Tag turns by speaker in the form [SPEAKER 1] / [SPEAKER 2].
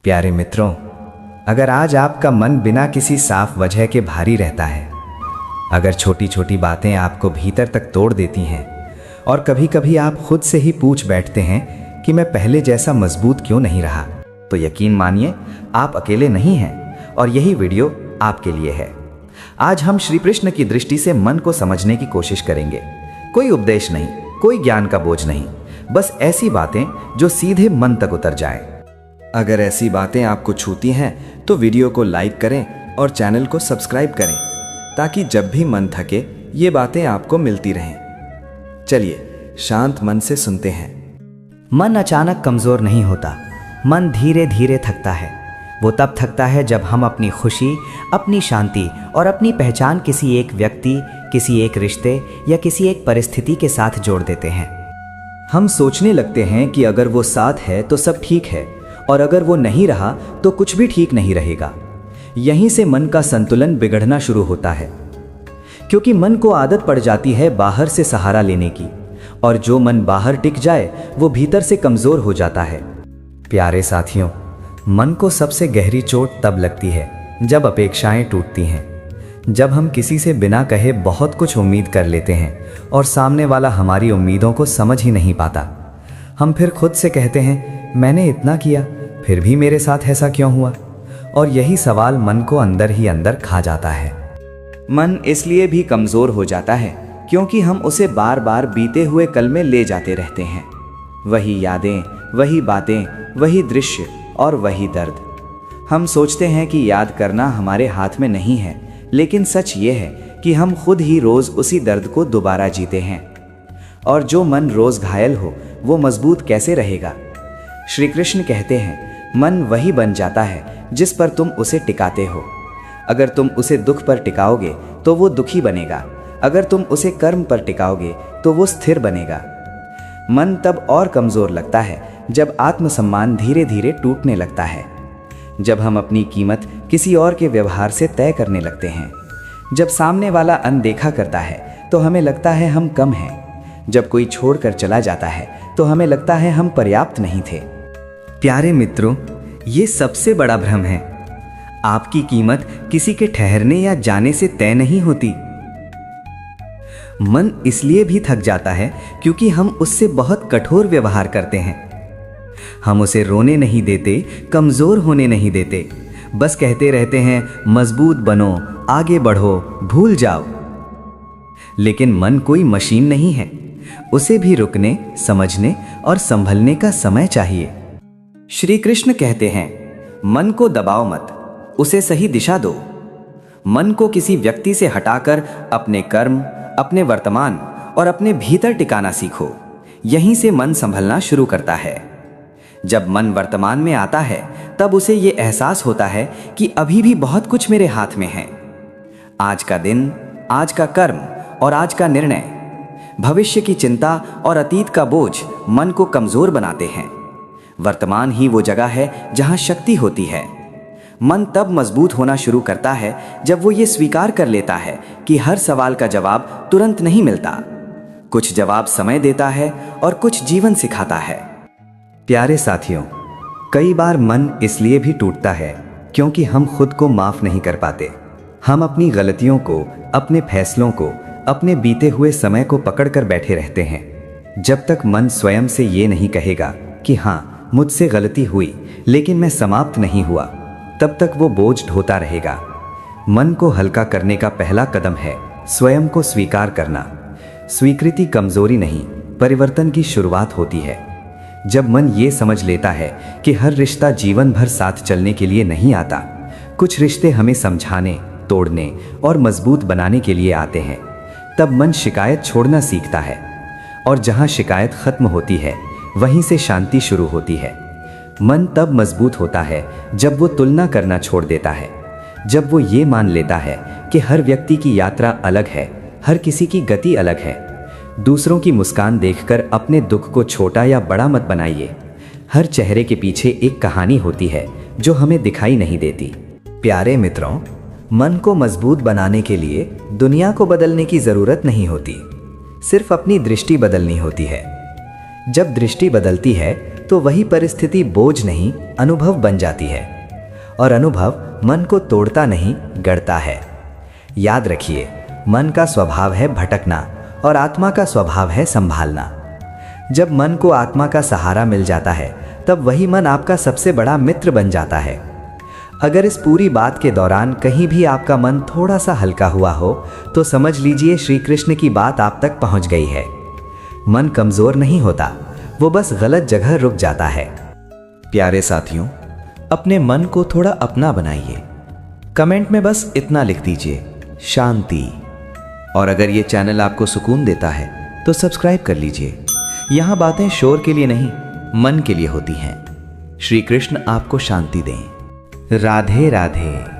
[SPEAKER 1] प्यारे मित्रों, अगर आज आपका मन बिना किसी साफ वजह के भारी रहता है, अगर छोटी छोटी बातें आपको भीतर तक तोड़ देती हैं और कभी कभी आप खुद से ही पूछ बैठते हैं कि मैं पहले जैसा मजबूत क्यों नहीं रहा, तो यकीन मानिए आप अकेले नहीं हैं और यही वीडियो आपके लिए है। आज हम श्री कृष्ण की दृष्टि से मन को समझने की कोशिश करेंगे। कोई उपदेश नहीं, कोई ज्ञान का बोझ नहीं, बस ऐसी बातें जो सीधे मन तक उतर जाएं। अगर ऐसी बातें आपको छूती हैं तो वीडियो को लाइक करें और चैनल को सब्सक्राइब करें ताकि जब भी मन थके ये बातें आपको मिलती रहें। चलिए शांत मन से सुनते हैं।
[SPEAKER 2] मन अचानक कमजोर नहीं होता, मन धीरे धीरे थकता है। वो तब थकता है जब हम अपनी खुशी, अपनी शांति और अपनी पहचान किसी एक व्यक्ति, किसी एक रिश्ते या किसी एक परिस्थिति के साथ जोड़ देते हैं।
[SPEAKER 1] हम सोचने लगते हैं कि अगर वो साथ है तो सब ठीक है और अगर वो नहीं रहा तो कुछ भी ठीक नहीं रहेगा। यहीं से मन का संतुलन बिगड़ना शुरू होता है, क्योंकि मन को आदत पड़ जाती है बाहर से सहारा लेने की, और जो मन बाहर टिक जाए वो भीतर से कमजोर हो जाता है। प्यारे साथियों, मन को सबसे गहरी चोट तब लगती है जब अपेक्षाएं टूटती हैं, जब हम किसी से बिना कहे बहुत कुछ उम्मीद कर लेते हैं और सामने वाला हमारी उम्मीदों को समझ ही नहीं पाता। हम फिर खुद से कहते हैं मैंने इतना किया फिर भी मेरे साथ ऐसा क्यों हुआ, और यही सवाल मन को अंदर ही अंदर खा जाता है। मन इसलिए भी कमजोर हो जाता है क्योंकि हम उसे बार बार बीते हुए कल में ले जाते रहते हैं। वही यादें, वही बातें, वही दृश्य और वही दर्द। हम सोचते हैं कि याद करना हमारे हाथ में नहीं है, लेकिन सच ये है कि हम खुद ही रोज उसी दर्द को दोबारा जीते हैं। और जो मन रोज घायल हो वो मजबूत कैसे रहेगा? श्री कृष्ण कहते हैं मन वही बन जाता है जिस पर तुम उसे टिकाते हो। अगर तुम उसे दुख पर टिकाओगे तो वो दुखी बनेगा, अगर तुम उसे कर्म पर टिकाओगे तो वो स्थिर बनेगा। मन तब और कमजोर लगता है जब आत्मसम्मान धीरे धीरे टूटने लगता है, जब हम अपनी कीमत किसी और के व्यवहार से तय करने लगते हैं, जब सामने वाला अनदेखा करता है तो हमें लगता है हम कम हैं, जब कोई छोड़कर चला जाता है तो हमें लगता है हम पर्याप्त नहीं थे। प्यारे मित्रों, ये सबसे बड़ा भ्रम है। आपकी कीमत किसी के ठहरने या जाने से तय नहीं होती। मन इसलिए भी थक जाता है क्योंकि हम उससे बहुत कठोर व्यवहार करते हैं। हम उसे रोने नहीं देते, कमजोर होने नहीं देते, बस कहते रहते हैं मजबूत बनो, आगे बढ़ो, भूल जाओ। लेकिन मन कोई मशीन नहीं है, उसे भी रुकने, समझने और संभलने का समय चाहिए। श्री कृष्ण कहते हैं मन को दबाओ मत, उसे सही दिशा दो। मन को किसी व्यक्ति से हटाकर अपने कर्म, अपने वर्तमान और अपने भीतर टिकाना सीखो। यहीं से मन संभलना शुरू करता है। जब मन वर्तमान में आता है तब उसे ये एहसास होता है कि अभी भी बहुत कुछ मेरे हाथ में है। आज का दिन, आज का कर्म और आज का निर्णय। भविष्य की चिंता और अतीत का बोझ मन को कमजोर बनाते हैं। वर्तमान ही वो जगह है जहां शक्ति होती है। मन तब मजबूत होना शुरू करता है जब वो ये स्वीकार कर लेता है कि हर सवाल का जवाब तुरंत नहीं मिलता। कुछ जवाब समय देता है और कुछ जीवन सिखाता है। प्यारे साथियों, कई बार मन इसलिए भी टूटता है क्योंकि हम खुद को माफ नहीं कर पाते। हम अपनी गलतियों को, अपने फैसलों को, अपने बीते हुए समय को पकड़कर बैठे रहते हैं। जब तक मन स्वयं से ये नहीं कहेगा कि हाँ मुझसे गलती हुई लेकिन मैं समाप्त नहीं हुआ, तब तक वो बोझ ढोता रहेगा। मन को हल्का करने का पहला कदम है स्वयं को स्वीकार करना। स्वीकृति कमजोरी नहीं, परिवर्तन की शुरुआत होती है। जब मन ये समझ लेता है कि हर रिश्ता जीवन भर साथ चलने के लिए नहीं आता, कुछ रिश्ते हमें समझाने, तोड़ने और मजबूत बनाने के लिए आते हैं, तब मन शिकायत छोड़ना सीखता है। और जहां शिकायत खत्म होती है वहीं से शांति शुरू होती है। मन तब मजबूत होता है जब वो तुलना करना छोड़ देता है, जब वो ये मान लेता है कि हर व्यक्ति की यात्रा अलग है, हर किसी की गति अलग है। दूसरों की मुस्कान देखकर अपने दुख को छोटा या बड़ा मत बनाइए। हर चेहरे के पीछे एक कहानी होती है जो हमें दिखाई नहीं देती। प्यारे मित्रों, मन को मजबूत बनाने के लिए दुनिया को बदलने की जरूरत नहीं होती, सिर्फ अपनी दृष्टि बदलनी होती है। जब दृष्टि बदलती है तो वही परिस्थिति बोझ नहीं अनुभव बन जाती है, और अनुभव मन को तोड़ता नहीं गढ़ता है। याद रखिए, मन का स्वभाव है भटकना और आत्मा का स्वभाव है संभालना। जब मन को आत्मा का सहारा मिल जाता है तब वही मन आपका सबसे बड़ा मित्र बन जाता है। अगर इस पूरी बात के दौरान कहीं भी आपका मन थोड़ा सा हल्का हुआ हो तो समझ लीजिए श्री कृष्ण की बात आप तक पहुंच गई है। मन कमजोर नहीं होता, वो बस गलत जगह रुक जाता है।
[SPEAKER 2] प्यारे साथियों, अपने मन को थोड़ा अपना बनाइए। कमेंट में बस इतना लिख दीजिए, शांति। और अगर ये चैनल आपको सुकून देता है तो सब्सक्राइब कर लीजिए। यहाँ बातें शोर के लिए नहीं, मन के लिए होती हैं। श्री कृष्ण आपको शांति दें।
[SPEAKER 1] राधे राधे।